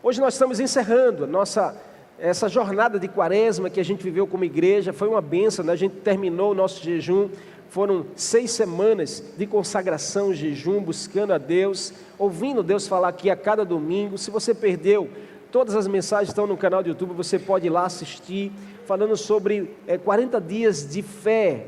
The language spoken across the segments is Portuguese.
Hoje nós estamos encerrando essa jornada de quaresma que a gente viveu como igreja. Foi uma bênção, né? A gente terminou o nosso jejum, foram 6 semanas de consagração, jejum, buscando a Deus, ouvindo Deus falar aqui a cada domingo. Se você perdeu, todas as mensagens estão no canal do YouTube, você pode ir lá assistir, falando sobre 40 dias de fé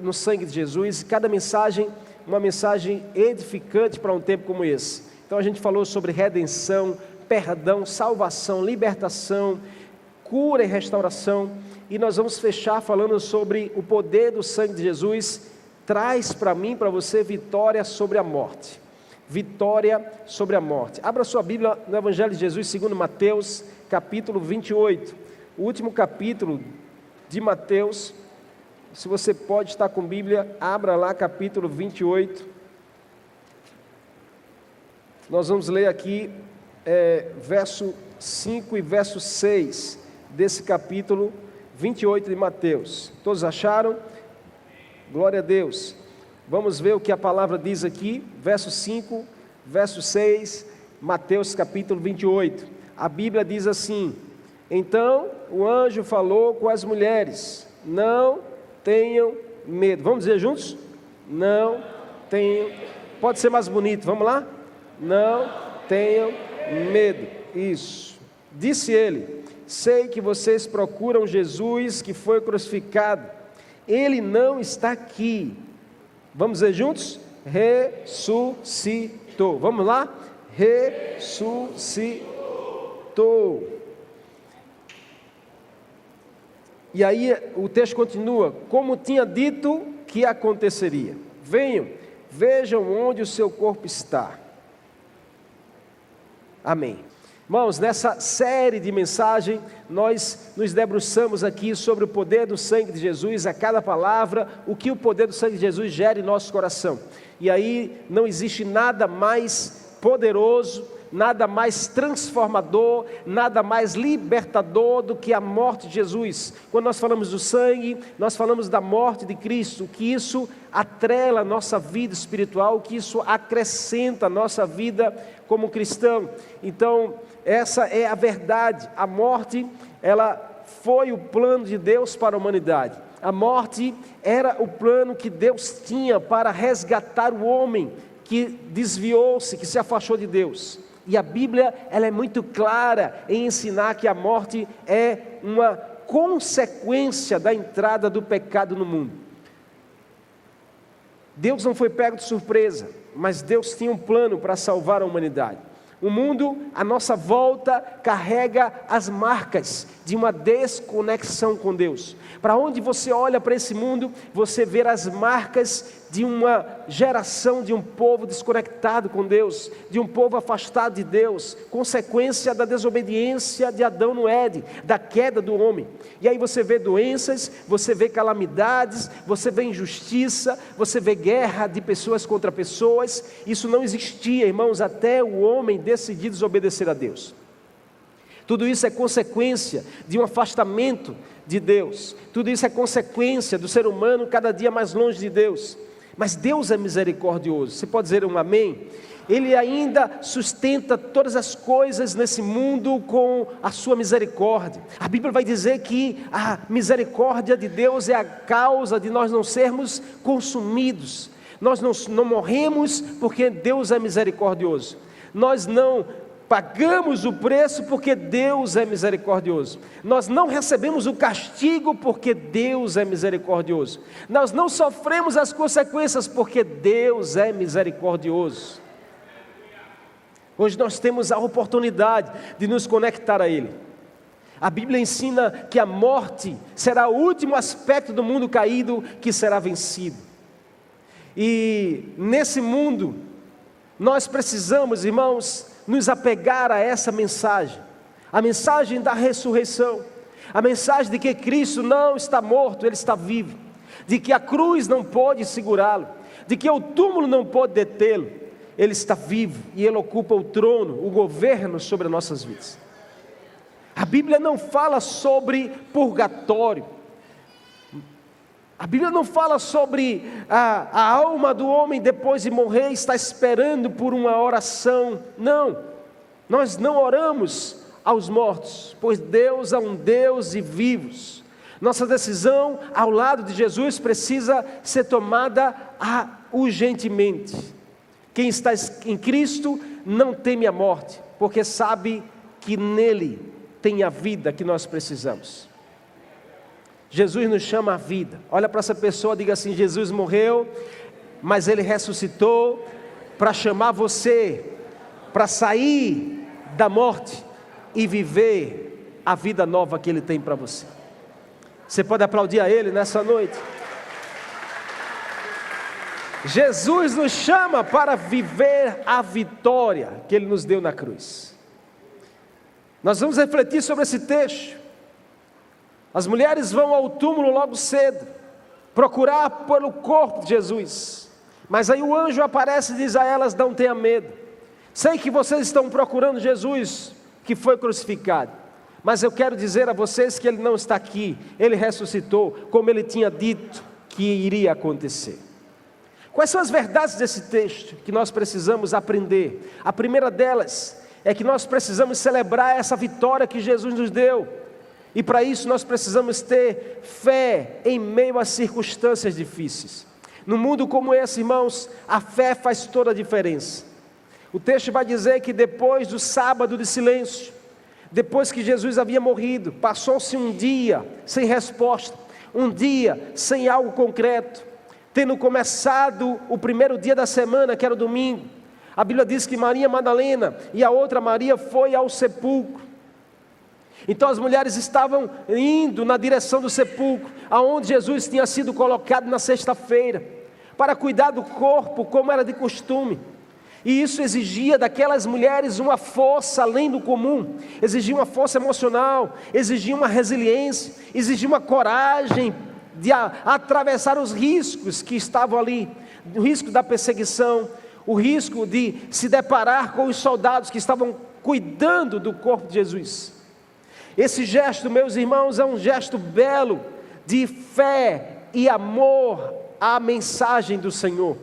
no sangue de Jesus. Cada mensagem, uma mensagem edificante para um tempo como esse. Então a gente falou sobre redenção, perdão, salvação, libertação, cura e restauração. E nós vamos fechar falando sobre o poder do sangue de Jesus. Traz para mim, para você, vitória sobre a morte. Vitória sobre a morte. Abra sua Bíblia no Evangelho de Jesus, segundo Mateus, capítulo 28. O último capítulo de Mateus. Se você pode estar com Bíblia, abra lá capítulo 28. Nós vamos ler aqui verso 5 e verso 6 desse capítulo 28 de Mateus. Todos acharam? Glória a Deus. Vamos ver o que a palavra diz aqui, verso 5, verso 6, Mateus capítulo 28. A Bíblia diz assim: então o anjo falou com as mulheres: não tenham medo. Vamos dizer juntos? Não tenham. Pode ser mais bonito, vamos lá? Não tenham medo. Isso. Disse ele: sei que vocês procuram Jesus que foi crucificado. Ele não está aqui. Vamos dizer juntos? Ressuscitou. Vamos lá? Ressuscitou. E aí o texto continua: como tinha dito que aconteceria. Venham, vejam onde o seu corpo está. Amém. Irmãos, nessa série de mensagem, nós nos debruçamos aqui sobre o poder do sangue de Jesus, a cada palavra, o que o poder do sangue de Jesus gera em nosso coração. E aí não existe nada mais poderoso, nada mais transformador, nada mais libertador do que a morte de Jesus. Quando nós falamos do sangue, nós falamos da morte de Cristo, que isso atrela a nossa vida espiritual, que isso acrescenta a nossa vida como cristão. Então, essa é a verdade. A morte, ela foi o plano de Deus para a humanidade. A morte era o plano que Deus tinha para resgatar o homem que desviou-se, que se afastou de Deus. E a Bíblia, ela é muito clara em ensinar que a morte é uma consequência da entrada do pecado no mundo. Deus não foi pego de surpresa, mas Deus tinha um plano para salvar a humanidade. O mundo à nossa volta carrega as marcas de uma desconexão com Deus. Para onde você olha para esse mundo, você vê as marcas de uma geração, de um povo desconectado com Deus, de um povo afastado de Deus, consequência da desobediência de Adão no Éden, da queda do homem. E aí você vê doenças, você vê calamidades, você vê injustiça, você vê guerra de pessoas contra pessoas. Isso não existia, irmãos, até o homem decidir desobedecer a Deus. Tudo isso é consequência de um afastamento de Deus. Tudo isso é consequência do ser humano cada dia mais longe de Deus. Mas Deus é misericordioso. Você pode dizer um amém? Ele ainda sustenta todas as coisas nesse mundo com a sua misericórdia. A Bíblia vai dizer que a misericórdia de Deus é a causa de nós não sermos consumidos. Nós não morremos porque Deus é misericordioso. Nós não pagamos o preço porque Deus é misericordioso. Nós não recebemos o castigo porque Deus é misericordioso. Nós não sofremos as consequências porque Deus é misericordioso. Hoje nós temos a oportunidade de nos conectar a Ele. A Bíblia ensina que a morte será o último aspecto do mundo caído que será vencido. E nesse mundo, nós precisamos, irmãos, nos apegar a essa mensagem, a mensagem da ressurreição, a mensagem de que Cristo não está morto, Ele está vivo, de que a cruz não pode segurá-lo, de que o túmulo não pode detê-lo. Ele está vivo e Ele ocupa o trono, o governo sobre as nossas vidas. A Bíblia não fala sobre purgatório. A Bíblia não fala sobre a alma do homem depois de morrer, está esperando por uma oração. Não. Nós não oramos aos mortos, pois Deus é um Deus de vivos. Nossa decisão ao lado de Jesus precisa ser tomada urgentemente. Quem está em Cristo não teme a morte, porque sabe que nele tem a vida que nós precisamos. Jesus nos chama à vida. Olha para essa pessoa e diga assim: Jesus morreu, mas Ele ressuscitou para chamar você, para sair da morte e viver a vida nova que Ele tem para você. Você pode aplaudir a Ele nessa noite? Jesus nos chama para viver a vitória que Ele nos deu na cruz. Nós vamos refletir sobre esse texto. As mulheres vão ao túmulo logo cedo, procurar pelo corpo de Jesus. Mas aí o anjo aparece e diz a elas: não tenha medo. Sei que vocês estão procurando Jesus que foi crucificado, mas eu quero dizer a vocês que Ele não está aqui. Ele ressuscitou, como Ele tinha dito que iria acontecer. Quais são as verdades desse texto que nós precisamos aprender? A primeira delas é que nós precisamos celebrar essa vitória que Jesus nos deu. E para isso nós precisamos ter fé em meio às circunstâncias difíceis. Num mundo como esse, irmãos, a fé faz toda a diferença. O texto vai dizer que depois do sábado de silêncio, depois que Jesus havia morrido, passou-se um dia sem resposta, um dia sem algo concreto. Tendo começado o primeiro dia da semana, que era o domingo, a Bíblia diz que Maria Madalena e a outra Maria foi ao sepulcro. Então as mulheres estavam indo na direção do sepulcro, aonde Jesus tinha sido colocado na sexta-feira, para cuidar do corpo como era de costume. E isso exigia daquelas mulheres uma força além do comum, exigia uma força emocional, exigia uma resiliência, exigia uma coragem de atravessar os riscos que estavam ali, o risco da perseguição, o risco de se deparar com os soldados que estavam cuidando do corpo de Jesus. Esse gesto, meus irmãos, é um gesto belo de fé e amor à mensagem do Senhor.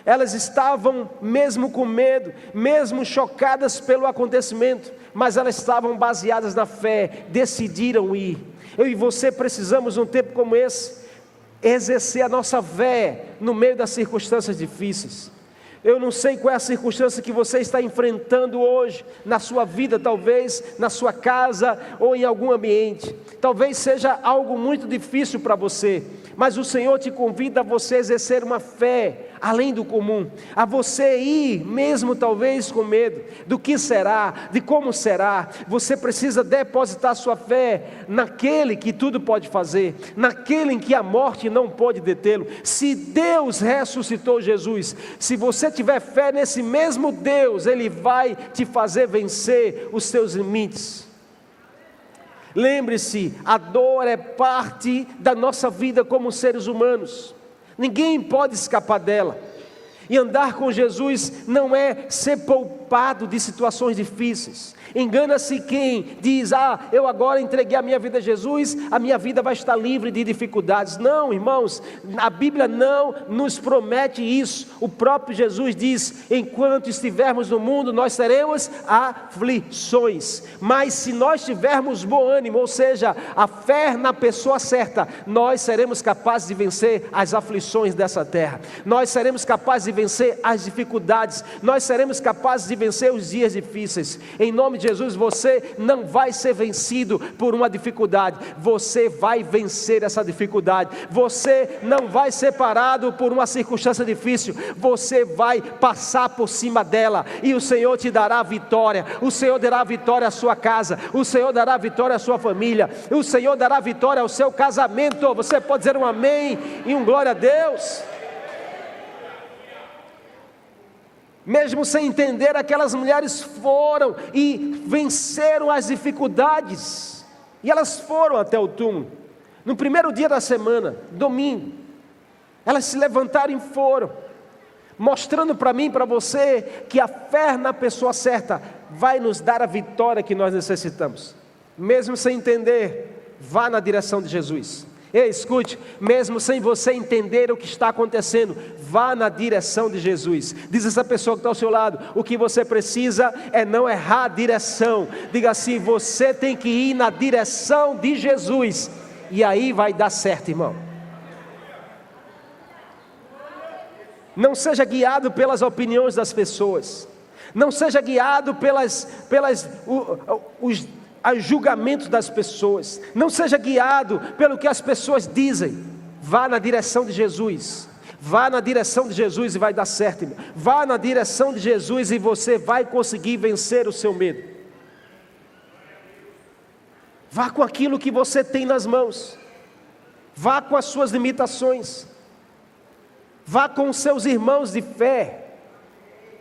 Elas estavam mesmo com medo, mesmo chocadas pelo acontecimento, mas elas estavam baseadas na fé, decidiram ir. Eu e você precisamos, num tempo como esse, exercer a nossa fé no meio das circunstâncias difíceis. Eu não sei qual é a circunstância que você está enfrentando hoje, na sua vida talvez, na sua casa ou em algum ambiente. Talvez seja algo muito difícil para você, mas o Senhor te convida a você exercer uma fé além do comum, a você ir, mesmo talvez com medo, do que será, de como será. Você precisa depositar sua fé naquele que tudo pode fazer, naquele em que a morte não pode detê-lo. Se Deus ressuscitou Jesus, se você tiver fé nesse mesmo Deus, Ele vai te fazer vencer os seus limites. Lembre-se, a dor é parte da nossa vida como seres humanos, ninguém pode escapar dela. E andar com Jesus não é ser poupado de situações difíceis. Engana-se quem diz: eu agora entreguei a minha vida a Jesus, a minha vida vai estar livre de dificuldades. Não, irmãos, a Bíblia não nos promete isso. O próprio Jesus diz: enquanto estivermos no mundo, nós teremos aflições, mas se nós tivermos bom ânimo, ou seja, a fé na pessoa certa, nós seremos capazes de vencer as aflições dessa terra. Nós seremos capazes de vencer as dificuldades, nós seremos capazes de vencer os dias difíceis. Em nome de Jesus, você não vai ser vencido por uma dificuldade, você vai vencer essa dificuldade. Você não vai ser parado por uma circunstância difícil, você vai passar por cima dela, e o Senhor te dará vitória. O Senhor dará vitória à sua casa, o Senhor dará vitória à sua família, o Senhor dará vitória ao seu casamento. Você pode dizer um amém e um glória a Deus? Mesmo sem entender, aquelas mulheres foram e venceram as dificuldades, e elas foram até o túmulo, no primeiro dia da semana, domingo. Elas se levantaram e foram, mostrando para mim e para você, que a fé na pessoa certa, vai nos dar a vitória que nós necessitamos. Mesmo sem entender, vá na direção de Jesus, Ei, escute, mesmo sem você entender o que está acontecendo, vá na direção de Jesus. Diz essa pessoa que está ao seu lado: o que você precisa é não errar a direção. Diga assim: você tem que ir na direção de Jesus, e aí vai dar certo, irmão. Não seja guiado pelas opiniões das pessoas, não seja guiado pelos julgamentos das pessoas, não seja guiado pelo que as pessoas dizem. Vá na direção de Jesus, vá na direção de Jesus e vai dar certo, irmão. Vá na direção de Jesus e você vai conseguir vencer o seu medo. Vá com aquilo que você tem nas mãos, vá com as suas limitações, vá com os seus irmãos de fé.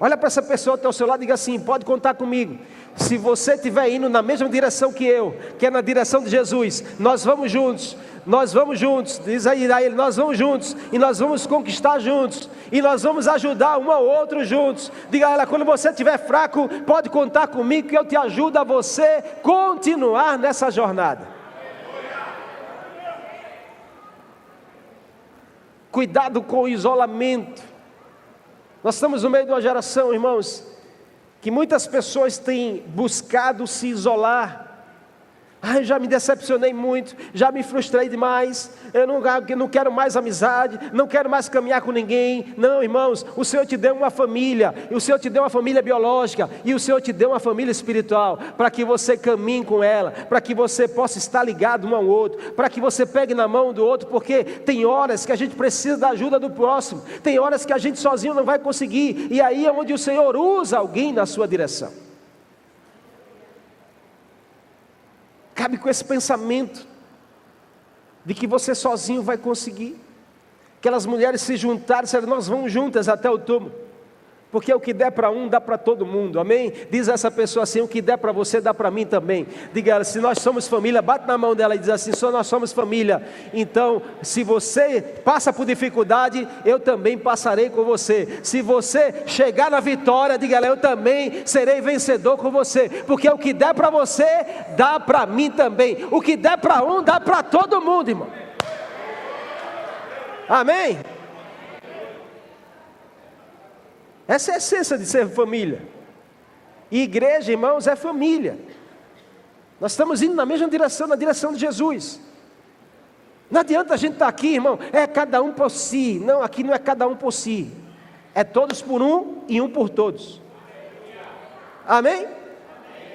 Olha para essa pessoa que está ao seu lado e diga assim: pode contar comigo. Se você estiver indo na mesma direção que eu, que é na direção de Jesus, nós vamos juntos, diz aí a ele: nós vamos juntos, e nós vamos conquistar juntos, e nós vamos ajudar um ao outro juntos. Diga a ela: quando você estiver fraco, pode contar comigo, que eu te ajudo a você continuar nessa jornada. Cuidado com o isolamento. Nós estamos no meio de uma geração, irmãos, que muitas pessoas têm buscado se isolar. Eu já me decepcionei muito, já me frustrei demais, eu não quero mais amizade, não quero mais caminhar com ninguém. Não, irmãos, o Senhor te deu uma família, e o Senhor te deu uma família biológica, e o Senhor te deu uma família espiritual, para que você caminhe com ela, para que você possa estar ligado um ao outro, para que você pegue na mão do outro, porque tem horas que a gente precisa da ajuda do próximo, tem horas que a gente sozinho não vai conseguir, e aí é onde o Senhor usa alguém na sua direção. Cabe com esse pensamento de que você sozinho vai conseguir. Aquelas mulheres se juntaram e disseram: nós vamos juntas até o túmulo, porque o que der para um, dá para todo mundo, amém? Diz essa pessoa assim: o que der para você, dá para mim também. Diga ela: se nós somos família, bate na mão dela e diz assim: só nós somos família. Então, se você passa por dificuldade, eu também passarei com você. Se você chegar na vitória, diga ela: eu também serei vencedor com você, porque o que der para você, dá para mim também. O que der para um, dá para todo mundo, irmão. Amém? Essa é a essência de ser família. E igreja, irmãos, é família. Nós estamos indo na mesma direção, na direção de Jesus. Não adianta a gente estar aqui, irmão, é cada um por si. Não, aqui não é cada um por si, é todos por um e um por todos. Amém?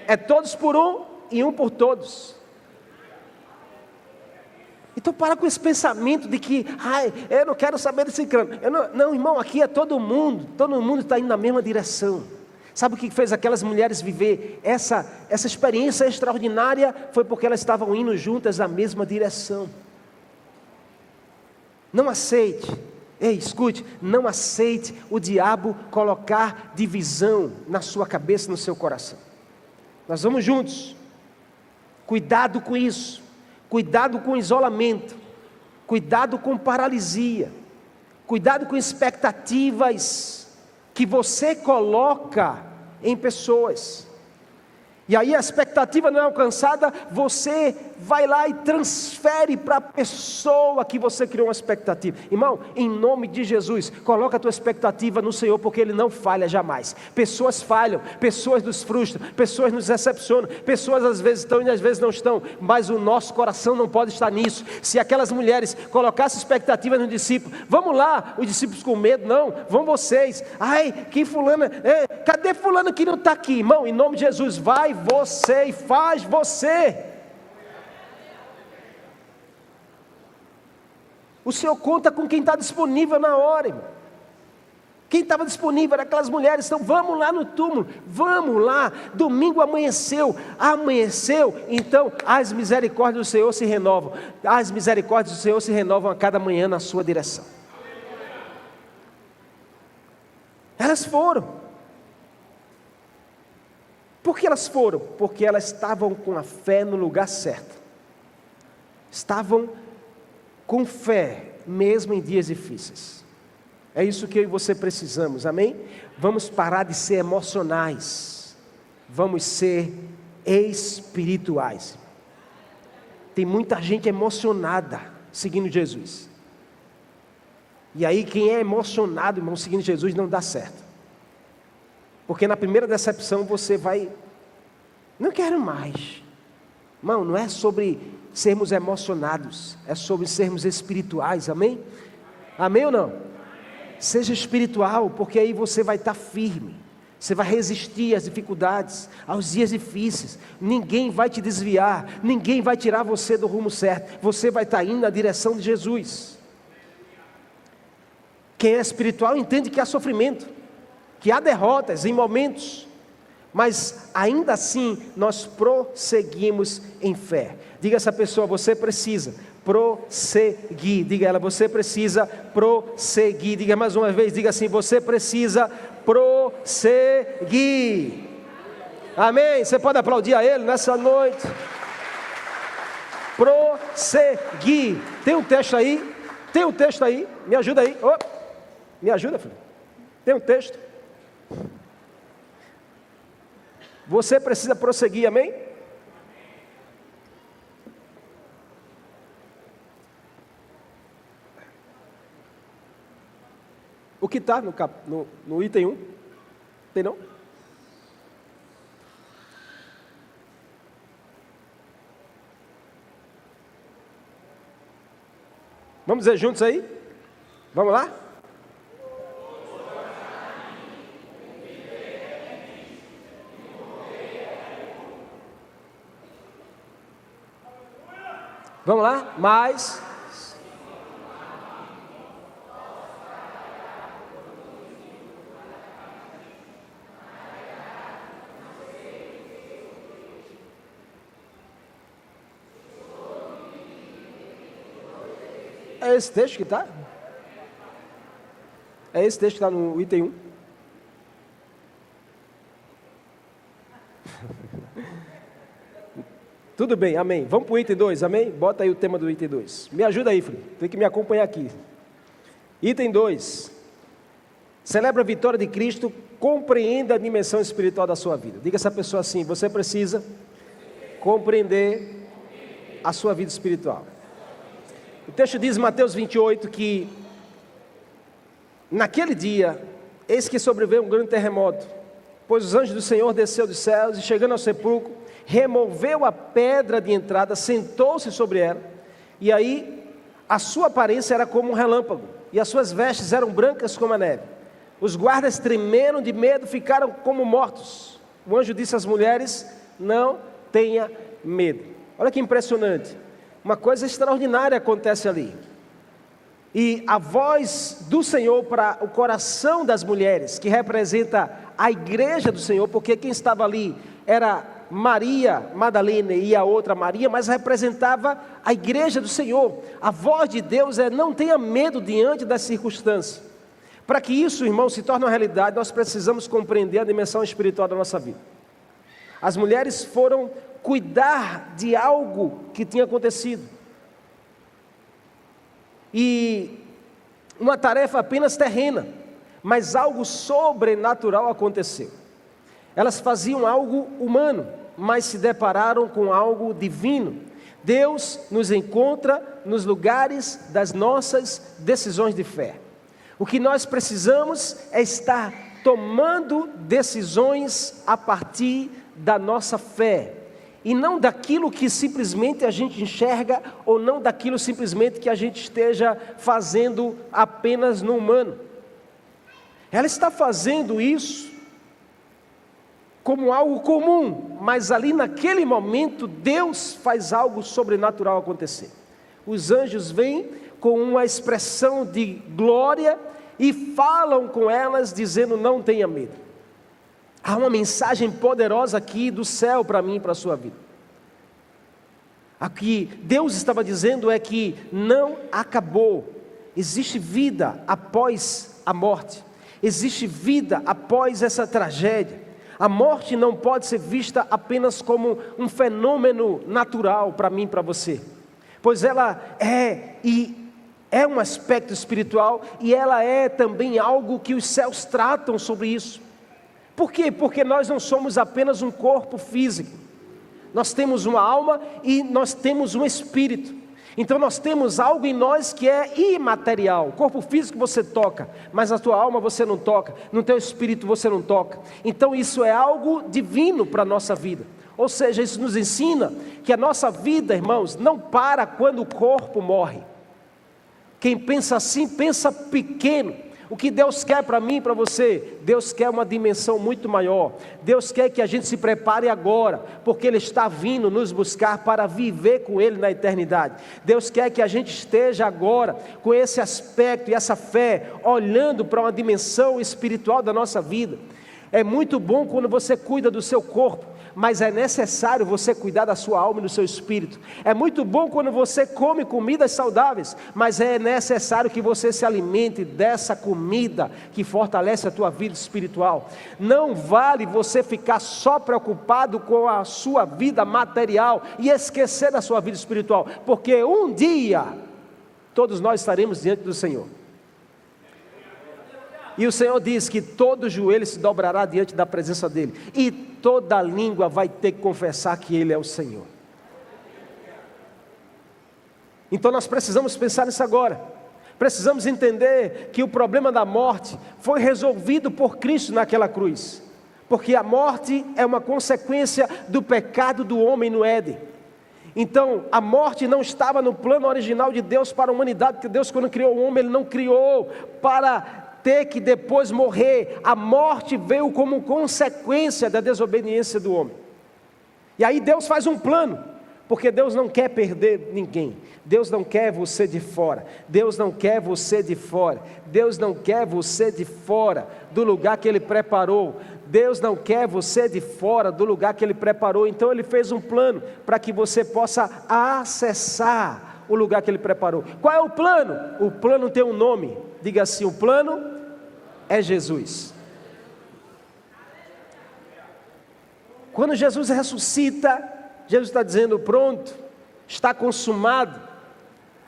É todos por um e um por todos. Então para com esse pensamento de que eu não quero saber desse crânio. Não, irmão, aqui é todo mundo está indo na mesma direção. Sabe o que fez aquelas mulheres viver essa experiência extraordinária? Foi porque elas estavam indo juntas na mesma direção. Não aceite, escute, não aceite o diabo colocar divisão na sua cabeça, no seu coração. Nós vamos juntos. Cuidado com isso. Cuidado com isolamento, cuidado com paralisia, cuidado com expectativas que você coloca em pessoas. E aí a expectativa não é alcançada, você vai lá e transfere para a pessoa que você criou uma expectativa. Irmão, em nome de Jesus, coloca a tua expectativa no Senhor, porque Ele não falha jamais. Pessoas falham, pessoas nos frustram, pessoas nos decepcionam, pessoas às vezes estão e às vezes não estão, mas o nosso coração não pode estar nisso. Se aquelas mulheres colocassem expectativa no discípulo: vamos lá, os discípulos com medo: não, vão vocês. Que fulana, cadê fulano que não está aqui? Irmão, em nome de Jesus, vai você e faz você. O Senhor conta com quem está disponível na hora, irmão. Quem estava disponível eram aquelas mulheres. Então vamos lá no túmulo, vamos lá. Domingo amanheceu, então as misericórdias do Senhor se renovam. As misericórdias do Senhor se renovam a cada manhã na sua direção. Elas foram. Por que elas foram? Porque elas estavam com a fé no lugar certo. Estavam com fé, mesmo em dias difíceis. É isso que eu e você precisamos, amém? Vamos parar de ser emocionais. Vamos ser espirituais. Tem muita gente emocionada, seguindo Jesus. E aí quem é emocionado, irmão, seguindo Jesus, não dá certo. Porque na primeira decepção você vai, não quero mais. Irmão, não é sobre sermos emocionados, é sobre sermos espirituais, amém? Amém ou não? Seja espiritual, porque aí você vai estar firme. Você vai resistir às dificuldades, aos dias difíceis. Ninguém vai te desviar, ninguém vai tirar você do rumo certo. Você vai estar indo na direção de Jesus. Quem é espiritual entende que há sofrimento, que há derrotas em momentos, mas ainda assim nós prosseguimos em fé. Diga a essa pessoa: você precisa prosseguir. Diga a ela: você precisa prosseguir. Diga mais uma vez, diga assim: você precisa prosseguir. Amém? Você pode aplaudir a Ele nessa noite. Prosseguir. Tem um texto aí? Tem um texto aí? Me ajuda aí. Oh, me ajuda, filho. Tem um texto. Você precisa prosseguir, amém? O que está no item 1? Tem não? Vamos dizer juntos aí? Vamos lá? Vamos lá? Mais. É esse texto que está? É esse texto que está no item 1? Tudo bem, amém. Vamos para o item 2, amém? Bota aí o tema do item 2. Me ajuda aí, filho. Tem que me acompanhar aqui. Item 2. Celebra a vitória de Cristo, compreenda a dimensão espiritual da sua vida. Diga a essa pessoa assim: você precisa compreender a sua vida espiritual. O texto diz, Mateus 28, que naquele dia, eis que sobreveio um grande terremoto, pois os anjos do Senhor desceu dos céus e, chegando ao sepulcro, removeu a pedra de entrada, sentou-se sobre ela, e aí a sua aparência era como um relâmpago, e as suas vestes eram brancas como a neve. Os guardas tremeram de medo, ficaram como mortos. O anjo disse às mulheres: não tenha medo. Olha que impressionante, uma coisa extraordinária acontece ali. E a voz do Senhor para o coração das mulheres, que representa a igreja do Senhor, porque quem estava ali era Maria Madalena e a outra Maria, mas representava a igreja do Senhor. A voz de Deus é: não tenha medo diante das circunstâncias. Para que isso, irmão, se torne uma realidade, nós precisamos compreender a dimensão espiritual da nossa vida. As mulheres foram cuidar de algo que tinha acontecido, e uma tarefa apenas terrena, mas algo sobrenatural aconteceu. Elas faziam algo humano, mas se depararam com algo divino. Deus nos encontra nos lugares das nossas decisões de fé. O que nós precisamos é estar tomando decisões a partir da nossa fé, e não daquilo que simplesmente a gente enxerga, ou não daquilo simplesmente que a gente esteja fazendo apenas no humano. Ela está fazendo isso como algo comum, mas ali naquele momento Deus faz algo sobrenatural acontecer. Os anjos vêm com uma expressão de glória e falam com elas dizendo: não tenha medo. Há uma mensagem poderosa aqui do céu para mim e para a sua vida. Aqui Deus estava dizendo é que não acabou. Existe vida após a morte. Existe vida após essa tragédia. A morte não pode ser vista apenas como um fenômeno natural para mim e para você, pois ela é um aspecto espiritual, e ela é também algo que os céus tratam sobre isso. Por quê? Porque nós não somos apenas um corpo físico, nós temos uma alma e nós temos um espírito. Então nós temos algo em nós que é imaterial. O corpo físico você toca, mas a tua alma você não toca, no teu espírito você não toca. Então isso é algo divino para a nossa vida. Ou seja, isso nos ensina que a nossa vida, irmãos, não para quando o corpo morre. Quem pensa assim, pensa pequeno. O que Deus quer para mim e para você? Deus quer uma dimensão muito maior. Deus quer que a gente se prepare agora, porque Ele está vindo nos buscar para viver com Ele na eternidade. Deus quer que a gente esteja agora com esse aspecto e essa fé, olhando para uma dimensão espiritual da nossa vida. É muito bom quando você cuida do seu corpo, mas é necessário você cuidar da sua alma e do seu espírito. É muito bom quando você come comidas saudáveis, mas é necessário que você se alimente dessa comida que fortalece a tua vida espiritual. Não vale você ficar só preocupado com a sua vida material e esquecer da sua vida espiritual, porque um dia todos nós estaremos diante do Senhor. E o Senhor diz que todo joelho se dobrará diante da presença dEle, e toda língua vai ter que confessar que Ele é o Senhor. Então nós precisamos pensar nisso agora. Precisamos entender que o problema da morte foi resolvido por Cristo naquela cruz, porque a morte é uma consequência do pecado do homem no Éden. Então a morte não estava no plano original de Deus para a humanidade, porque Deus, quando criou o homem, Ele não criou para ter que depois morrer. A morte veio como consequência da desobediência do homem. E aí Deus faz um plano, porque Deus não quer perder ninguém. Deus não quer você de fora. Deus não quer você de fora. Deus não quer você de fora do lugar que Ele preparou. Deus não quer você de fora do lugar que Ele preparou. Então Ele fez um plano para que você possa acessar o lugar que Ele preparou. Qual é o plano? O plano tem um nome. Diga assim: o plano é Jesus. Quando Jesus ressuscita, Jesus está dizendo: pronto, está consumado.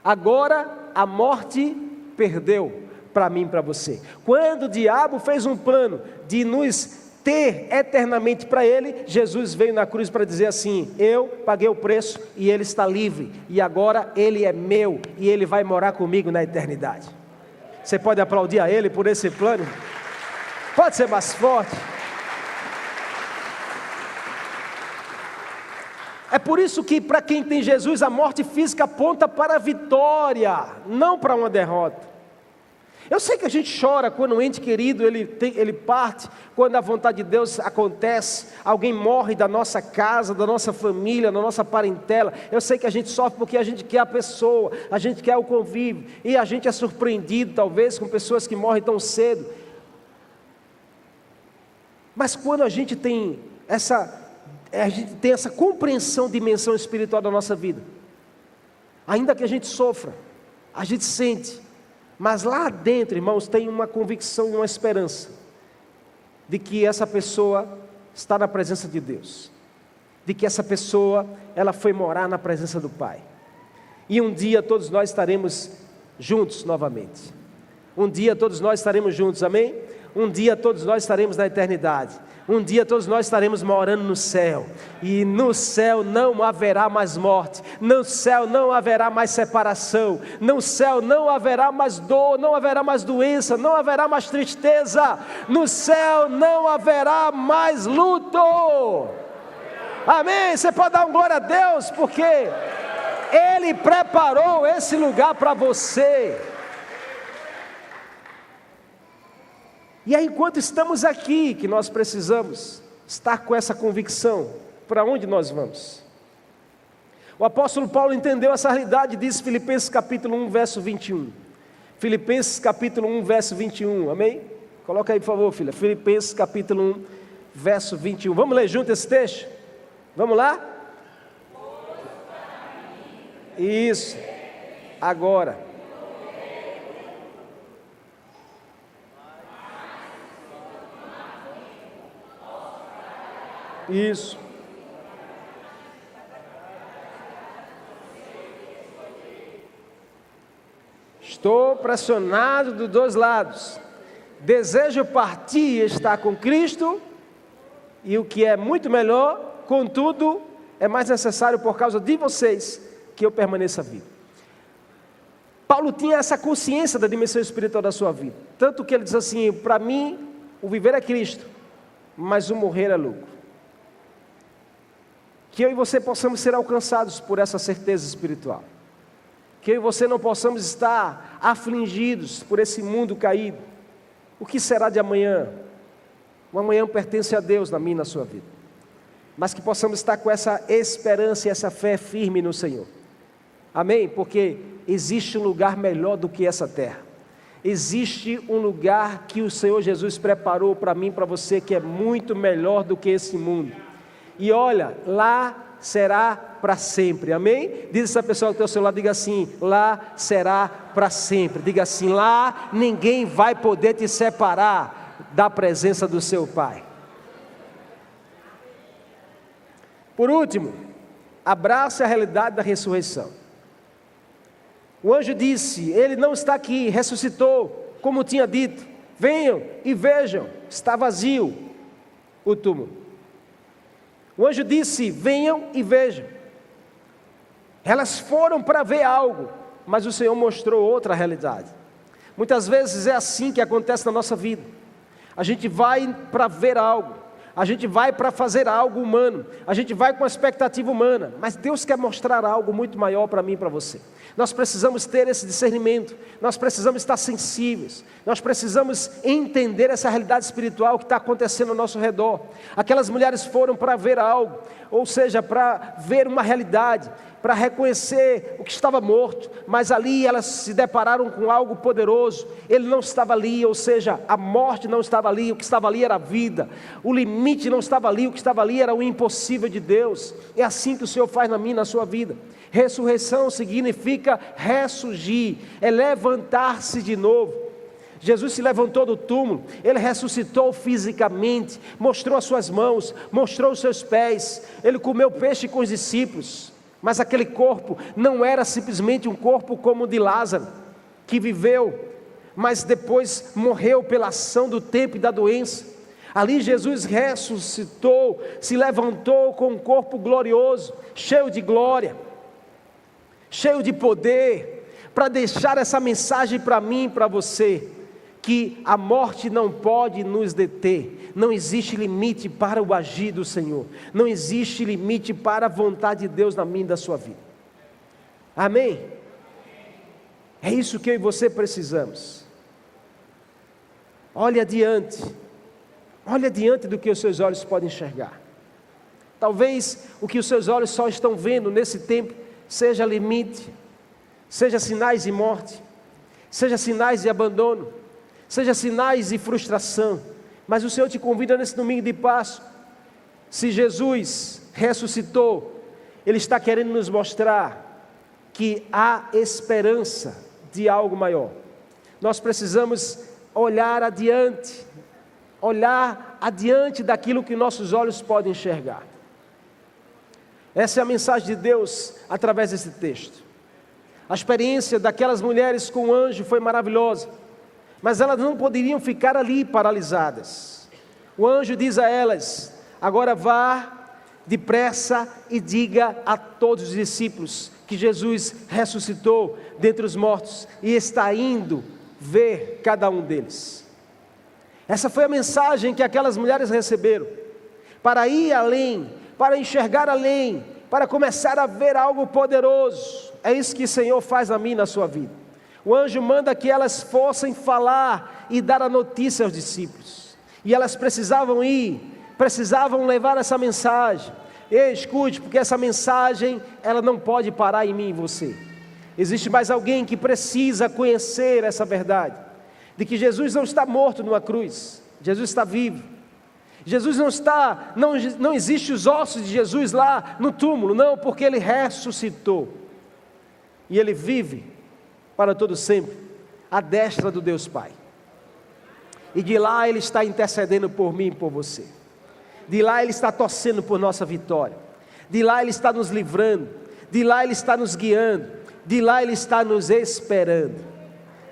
Agora a morte perdeu para mim e para você. Quando o diabo fez um plano de nos ter eternamente para Ele, Jesus veio na cruz para dizer assim: eu paguei o preço e Ele está livre, e agora Ele é meu, e Ele vai morar comigo na eternidade. Você pode aplaudir a Ele por esse plano? Pode ser mais forte. É por isso que, para quem tem Jesus, a morte física aponta para a vitória, não para uma derrota. Eu sei que a gente chora quando um ente querido ele parte, quando a vontade de Deus acontece, alguém morre da nossa casa, da nossa família, da nossa parentela. Eu sei que a gente sofre porque a gente quer a pessoa, a gente quer o convívio, e a gente é surpreendido talvez com pessoas que morrem tão cedo. Mas quando a gente tem essa compreensão, dimensão espiritual da nossa vida, ainda que a gente sofra, a gente sente, mas lá dentro, irmãos, tem uma convicção e uma esperança de que essa pessoa está na presença de Deus, de que essa pessoa, ela foi morar na presença do Pai, e um dia todos nós estaremos juntos novamente. Um dia todos nós estaremos juntos, amém? Um dia todos nós estaremos na eternidade. Um dia todos nós estaremos morando no céu, e no céu não haverá mais morte, no céu não haverá mais separação, no céu não haverá mais dor, não haverá mais doença, não haverá mais tristeza, no céu não haverá mais luto. Amém? Você pode dar um glória a Deus, porque Ele preparou esse lugar para você. E é enquanto estamos aqui que nós precisamos estar com essa convicção. Para onde nós vamos? O apóstolo Paulo entendeu essa realidade, diz Filipenses capítulo 1, verso 21. Filipenses capítulo 1, verso 21, amém? Coloca aí por favor, filha. Filipenses capítulo 1, verso 21. Vamos ler junto esse texto? Vamos lá? Isso. Agora. Isso. Estou pressionado dos dois lados. Desejo partir e estar com Cristo, e o que é muito melhor, contudo, é mais necessário por causa de vocês que eu permaneça vivo. Paulo tinha essa consciência da dimensão espiritual da sua vida, tanto que ele diz assim: para mim o viver é Cristo, mas o morrer é lucro. Que eu e você possamos ser alcançados por essa certeza espiritual, que eu e você não possamos estar afligidos por esse mundo caído. O que será de amanhã? O amanhã pertence a Deus, na minha e na sua vida, mas que possamos estar com essa esperança e essa fé firme no Senhor. Amém? Porque existe um lugar melhor do que essa terra. Existe um lugar que o Senhor Jesus preparou para mim e para você, que é muito melhor do que esse mundo. E olha, lá será para sempre. Amém? Diz essa pessoa que tem ao seu lado, diga assim: lá será para sempre. Diga assim: lá ninguém vai poder te separar da presença do seu Pai. Por último, abrace a realidade da ressurreição. O anjo disse: ele não está aqui, ressuscitou, como tinha dito. Venham e vejam, está vazio o túmulo. O anjo disse: venham e vejam. Elas foram para ver algo, mas o Senhor mostrou outra realidade. Muitas vezes é assim que acontece na nossa vida. A gente vai para ver algo, a gente vai para fazer algo humano, a gente vai com a expectativa humana, mas Deus quer mostrar algo muito maior para mim e para você. Nós precisamos ter esse discernimento, nós precisamos estar sensíveis, nós precisamos entender essa realidade espiritual que está acontecendo ao nosso redor. Aquelas mulheres foram para ver algo, ou seja, para ver uma realidade, para reconhecer o que estava morto, mas ali elas se depararam com algo poderoso. Ele não estava ali, ou seja, a morte não estava ali, o que estava ali era a vida, o limite não estava ali, o que estava ali era o impossível de Deus. É assim que o Senhor faz na minha e na sua vida. Ressurreição significa ressurgir, é levantar-se de novo. Jesus se levantou do túmulo, Ele ressuscitou fisicamente, mostrou as suas mãos, mostrou os seus pés, Ele comeu peixe com os discípulos, mas aquele corpo não era simplesmente um corpo como o de Lázaro, que viveu, mas depois morreu pela ação do tempo e da doença. Ali Jesus ressuscitou, se levantou com um corpo glorioso, cheio de glória, cheio de poder, para deixar essa mensagem para mim e para você, que a morte não pode nos deter, não existe limite para o agir do Senhor, não existe limite para a vontade de Deus na minha e da sua vida. Amém? É isso que eu e você precisamos. Olhe adiante do que os seus olhos podem enxergar. Talvez o que os seus olhos só estão vendo nesse tempo seja limite, seja sinais de morte, seja sinais de abandono, seja sinais de frustração, mas o Senhor te convida nesse domingo de Páscoa. Se Jesus ressuscitou, Ele está querendo nos mostrar que há esperança de algo maior. Nós precisamos olhar adiante daquilo que nossos olhos podem enxergar. Essa é a mensagem de Deus através desse texto. A experiência daquelas mulheres com o anjo foi maravilhosa, mas elas não poderiam ficar ali paralisadas. O anjo diz a elas: agora vá depressa e diga a todos os discípulos que Jesus ressuscitou dentre os mortos e está indo ver cada um deles. Essa foi a mensagem que aquelas mulheres receberam, para ir além, para enxergar além, para começar a ver algo poderoso. É isso que o Senhor faz na minha e na sua vida. O anjo manda que elas fossem falar e dar a notícia aos discípulos, e elas precisavam ir, precisavam levar essa mensagem. Ei, escute, porque essa mensagem, ela não pode parar em mim e você. Existe mais alguém que precisa conhecer essa verdade, de que Jesus não está morto numa cruz, Jesus está vivo. Jesus não existe os ossos de Jesus lá no túmulo, não, porque Ele ressuscitou, e Ele vive para todo sempre, à destra do Deus Pai, e de lá Ele está intercedendo por mim e por você, de lá Ele está torcendo por nossa vitória, de lá Ele está nos livrando, de lá Ele está nos guiando, de lá Ele está nos esperando.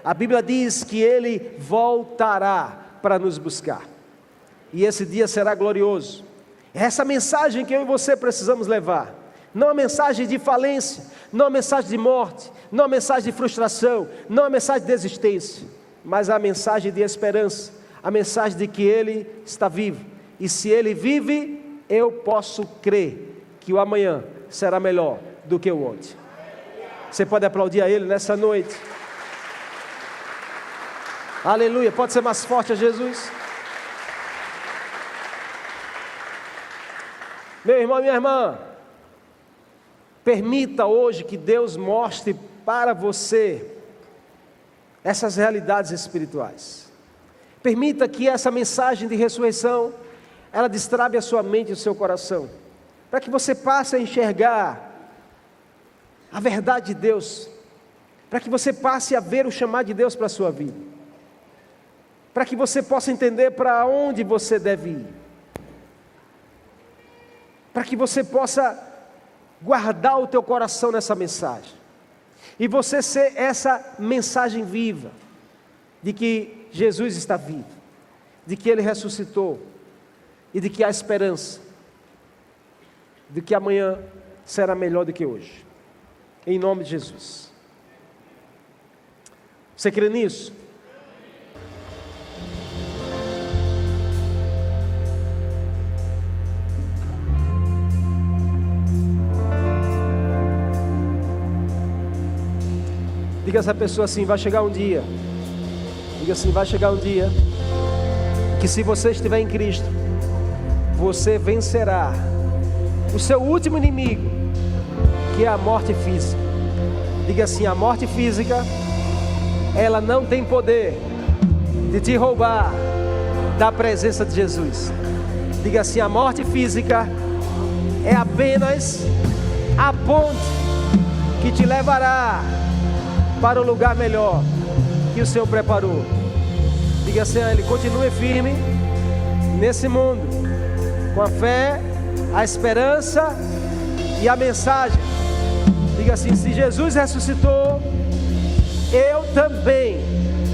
A Bíblia diz que Ele voltará para nos buscar, e esse dia será glorioso. É essa mensagem que eu e você precisamos levar, não a mensagem de falência, não a mensagem de morte, não a mensagem de frustração, não a mensagem de desistência, mas a mensagem de esperança, a mensagem de que Ele está vivo, e se Ele vive, eu posso crer que o amanhã será melhor do que o ontem. Você pode aplaudir a Ele nessa noite? Aleluia, pode ser mais forte a Jesus? Meu irmão e minha irmã, permita hoje que Deus mostre para você essas realidades espirituais. Permita que essa mensagem de ressurreição, ela destrave a sua mente e o seu coração, para que você passe a enxergar a verdade de Deus, para que você passe a ver o chamado de Deus para a sua vida, para que você possa entender para onde você deve ir, para que você possa guardar o teu coração nessa mensagem, e você ser essa mensagem viva, de que Jesus está vivo, de que Ele ressuscitou, e de que há esperança, de que amanhã será melhor do que hoje, em nome de Jesus. Você crê nisso? Diga a essa pessoa assim: vai chegar um dia. Diga assim: vai chegar um dia que, se você estiver em Cristo, você vencerá o seu último inimigo, que é a morte física. Diga assim: a morte física, ela não tem poder de te roubar da presença de Jesus. Diga assim: a morte física é apenas a ponte que te levará para o lugar melhor que o Senhor preparou. Diga assim a Ele: continue firme nesse mundo, com a fé, a esperança e a mensagem. Diga assim: se Jesus ressuscitou, eu também.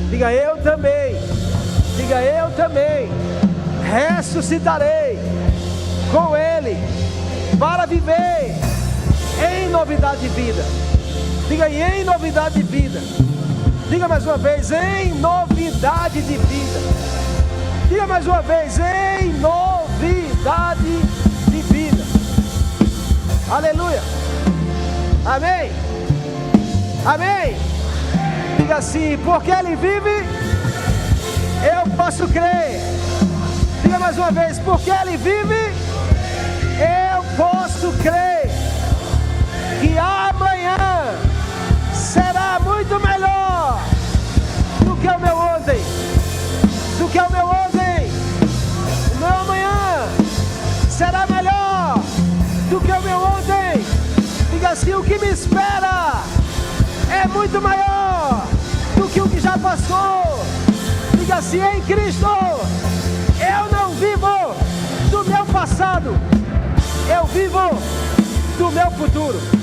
Diga: eu também. Diga: eu também ressuscitarei com Ele para viver em novidade de vida. Diga: em novidade de vida. Diga mais uma vez: em novidade de vida. Diga mais uma vez: em novidade de vida. Aleluia. Amém. Amém. Diga assim: porque Ele vive, eu posso crer. Diga mais uma vez: porque Ele vive, eu posso crer que amanhã será muito melhor do que o meu ontem. Do que o meu ontem. O meu amanhã será melhor do que o meu ontem. Diga assim: o que me espera é muito maior do que o que já passou. Diga assim: em Cristo eu não vivo do meu passado, eu vivo do meu futuro.